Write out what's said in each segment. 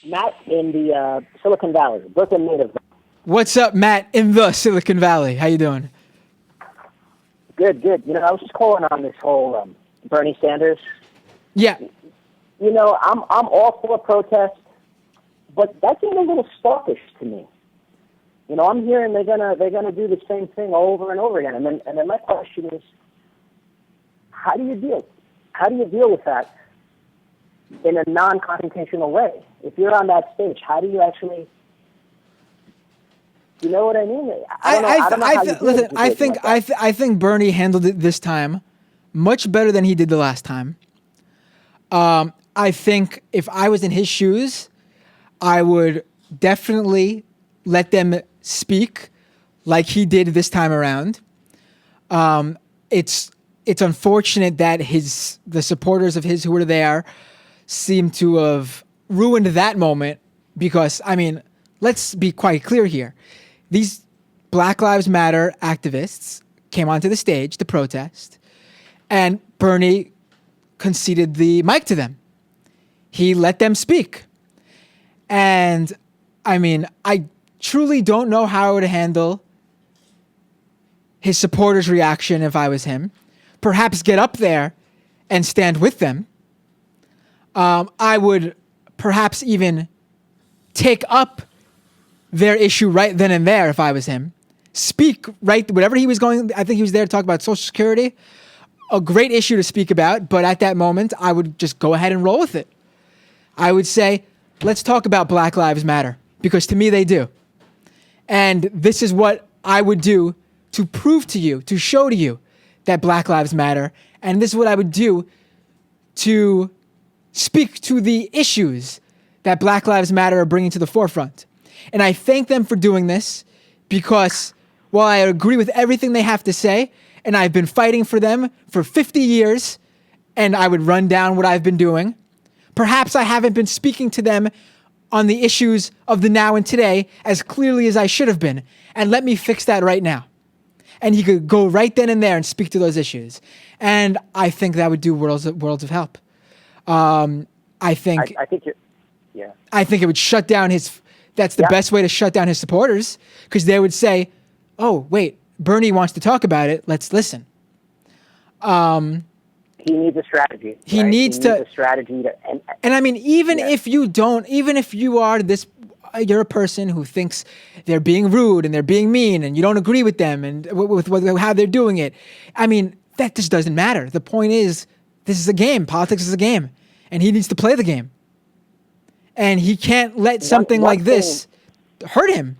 Matt in the Silicon Valley, Brooklyn native. What's up, Matt, in the Silicon Valley? How you doing? Good, good. I was just calling on this whole Bernie Sanders. Yeah. I'm all for protest, but that seems a little stalkish to me. I'm hearing they're gonna do the same thing over and over again, and then my question is, how do you deal with that in a non-confrontational way? If you're on that stage, how do you actually? You know what I mean? I don't know how you do listen, it. I think Bernie handled it this time much better than he did the last time. I think if I was in his shoes, I would definitely let them speak like he did this time around. It's unfortunate that the supporters of his who were there seem to have ruined that moment because, let's be quite clear here. These Black Lives Matter activists came onto the stage to protest, and Bernie conceded the mic to them. He let them speak. And I truly don't know how I would handle his supporters' reaction if I was him. Perhaps get up there and stand with them. I would perhaps even take up their issue right then and there if I was him. Speak right, whatever he was going, I think he was there to talk about Social Security. A great issue to speak about, but at that moment, I would just go ahead and roll with it. I would say, let's talk about Black Lives Matter, because to me they do. And this is what I would do to prove to you, to show to you that Black Lives Matter. And this is what I would do to speak to the issues that Black Lives Matter are bringing to the forefront. And I thank them for doing this because while I agree with everything they have to say, and I've been fighting for them for 50 years, and I would run down what I've been doing, perhaps I haven't been speaking to them on the issues of the now and today as clearly as I should have been. And let me fix that right now. And he could go right then and there and speak to those issues. And I think that would do worlds of help. I think it would shut down that's the best way to shut down his supporters, because they would say, oh, wait, Bernie wants to talk about it. Let's listen. He needs a strategy. He needs a strategy if you are you're a person who thinks they're being rude and they're being mean and you don't agree with them and with how they're doing it. That just doesn't matter. The point is, this is a game. Politics is a game, and he needs to play the game. And he can't let something like this hurt him.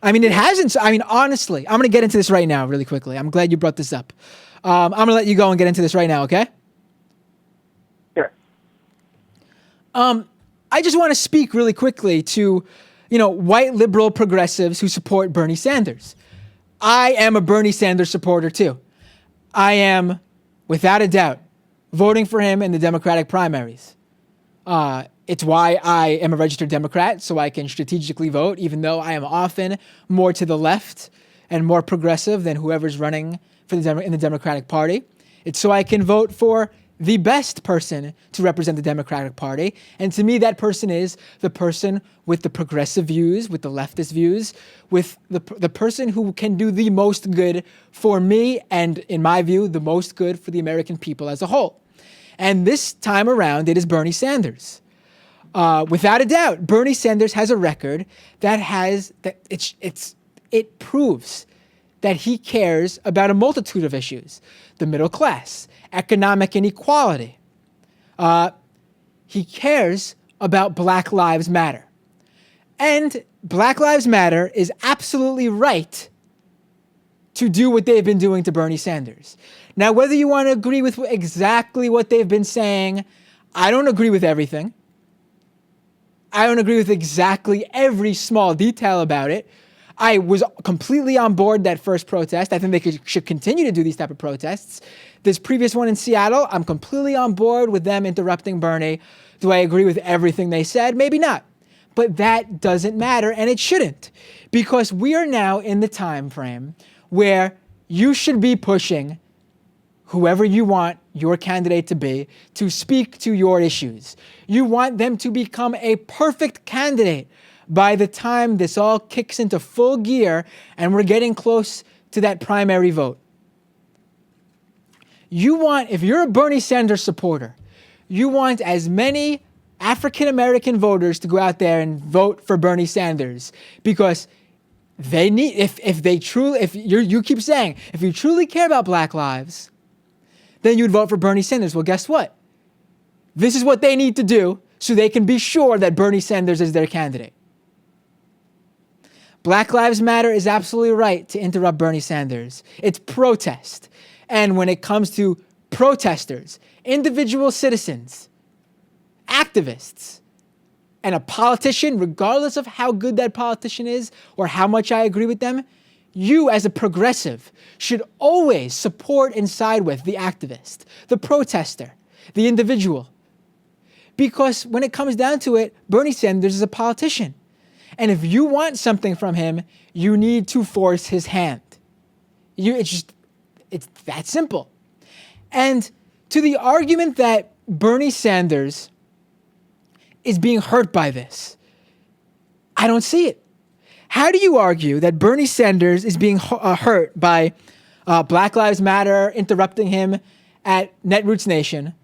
It hasn't. Honestly, I'm going to get into this right now really quickly. I'm glad you brought this up. I'm going to let you go and get into this right now, okay? Sure. I just want to speak really quickly to, white liberal progressives who support Bernie Sanders. I am a Bernie Sanders supporter too. I am, without a doubt, voting for him in the Democratic primaries. It's why I am a registered Democrat, so I can strategically vote, even though I am often more to the left and more progressive than whoever's running in the Democratic Party. It's so I can vote for the best person to represent the Democratic Party. And to me, that person is the person with the progressive views, with the leftist views, with the person who can do the most good for me and, in my view, the most good for the American people as a whole. And this time around, it is Bernie Sanders. Without a doubt, Bernie Sanders has a record it proves that he cares about a multitude of issues: the middle class, economic inequality. He cares about Black Lives Matter. And Black Lives Matter is absolutely right to do what they've been doing to Bernie Sanders. Now, whether you want to agree with exactly what they've been saying, I don't agree with everything. I don't agree with exactly every small detail about it. I was completely on board that first protest. I think they should continue to do these type of protests. This previous one in Seattle, I'm completely on board with them interrupting Bernie. Do I agree with everything they said? Maybe not. But that doesn't matter, and it shouldn't, because we are now in the time frame where you should be pushing whoever you want your candidate to be to speak to your issues. You want them to become a perfect candidate by the time this all kicks into full gear and we're getting close to that primary vote. You want, if you're a Bernie Sanders supporter, you want as many African American voters to go out there and vote for Bernie Sanders because they need, you keep saying, if you truly care about Black lives, then you'd vote for Bernie Sanders. Well, guess what? This is what they need to do so they can be sure that Bernie Sanders is their candidate. Black Lives Matter is absolutely right to interrupt Bernie Sanders. It's protest. And when it comes to protesters, individual citizens, activists, and a politician, regardless of how good that politician is or how much I agree with them, you as a progressive should always support and side with the activist, the protester, the individual. Because when it comes down to it, Bernie Sanders is a politician. And if you want something from him, you need to force his hand. It's that simple. And to the argument that Bernie Sanders is being hurt by this, I don't see it. How do you argue that Bernie Sanders is being hurt by Black Lives Matter interrupting him at Netroots Nation,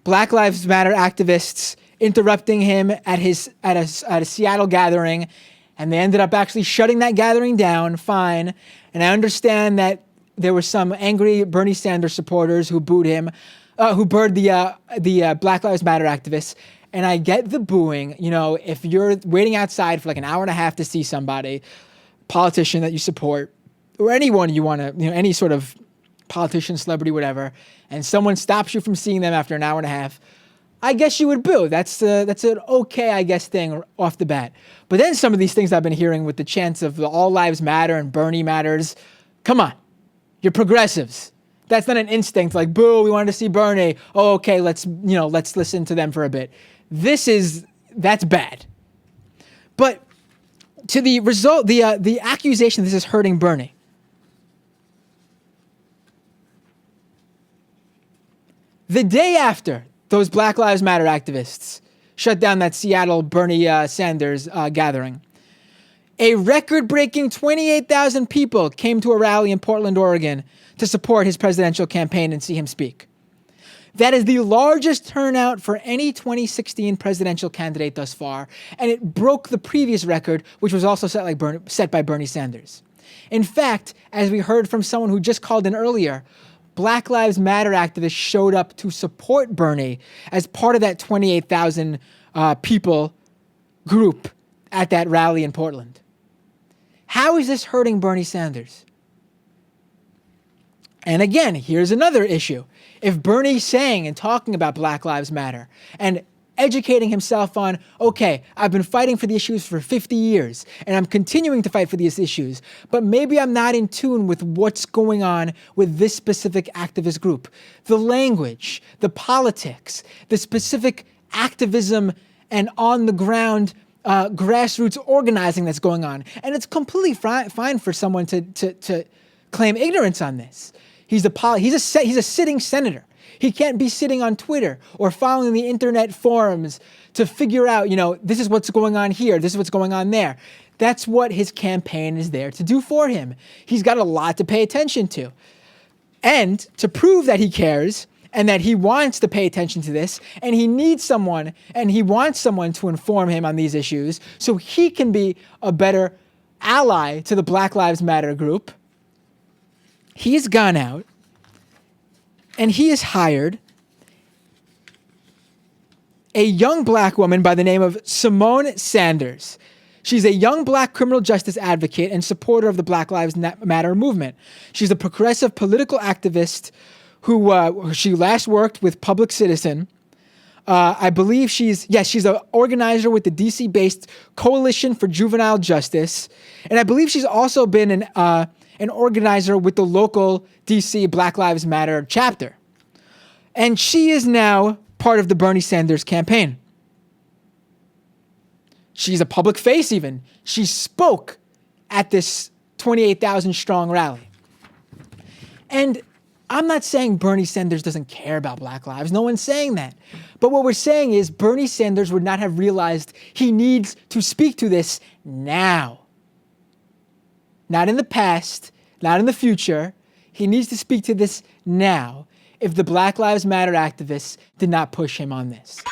Black Lives Matter activists interrupting him at a Seattle gathering, and they ended up actually shutting that gathering down, fine. And I understand that there were some angry Bernie Sanders supporters who booed him, who booed the Black Lives Matter activists. And I get the booing. You know, if you're waiting outside for like an hour and a half to see somebody, politician that you support, or anyone you want to, any sort of politician, celebrity, whatever, and someone stops you from seeing them after an hour and a half, I guess you would boo. That's an okay, I guess, thing off the bat. But then some of these things I've been hearing with the chants of the All Lives Matter and Bernie Matters, come on, you're progressives. That's not an instinct like, boo, we wanted to see Bernie. Oh, okay, let's listen to them for a bit. That's bad. But to the result, the accusation this is hurting Bernie. The day after those Black Lives Matter activists shut down that Seattle Bernie Sanders gathering, a record-breaking 28,000 people came to a rally in Portland, Oregon to support his presidential campaign and see him speak. That is the largest turnout for any 2016 presidential candidate thus far, and it broke the previous record, which was also set by Bernie Sanders. In fact, as we heard from someone who just called in earlier, Black Lives Matter activists showed up to support Bernie as part of that 28,000 people group at that rally in Portland. How is this hurting Bernie Sanders? And again, here's another issue. If Bernie's saying and talking about Black Lives Matter and educating himself on, okay, I've been fighting for the issues for 50 years and I'm continuing to fight for these issues, but maybe I'm not in tune with what's going on with this specific activist group. The language, the politics, the specific activism and on the ground grassroots organizing that's going on. And it's completely fine for someone to claim ignorance on this. He's a sitting senator. He can't be sitting on Twitter or following the internet forums to figure out, this is what's going on here, this is what's going on there. That's what his campaign is there to do for him. He's got a lot to pay attention to. And to prove that he cares and that he wants to pay attention to this, and he needs someone, and he wants someone to inform him on these issues so he can be a better ally to the Black Lives Matter group, he's gone out and he has hired a young black woman by the name of Simone Sanders. She's a young black criminal justice advocate and supporter of the Black Lives Matter movement. She's a progressive political activist who she last worked with Public Citizen. I believe she's an organizer with the DC-based Coalition for Juvenile Justice. And I believe she's also been an organizer with the local DC Black Lives Matter chapter. And she is now part of the Bernie Sanders campaign. She's a public face even. She spoke at this 28,000 strong rally. And I'm not saying Bernie Sanders doesn't care about Black lives. No one's saying that. But what we're saying is Bernie Sanders would not have realized he needs to speak to this now. Not in the past, not in the future. He needs to speak to this now if the Black Lives Matter activists did not push him on this.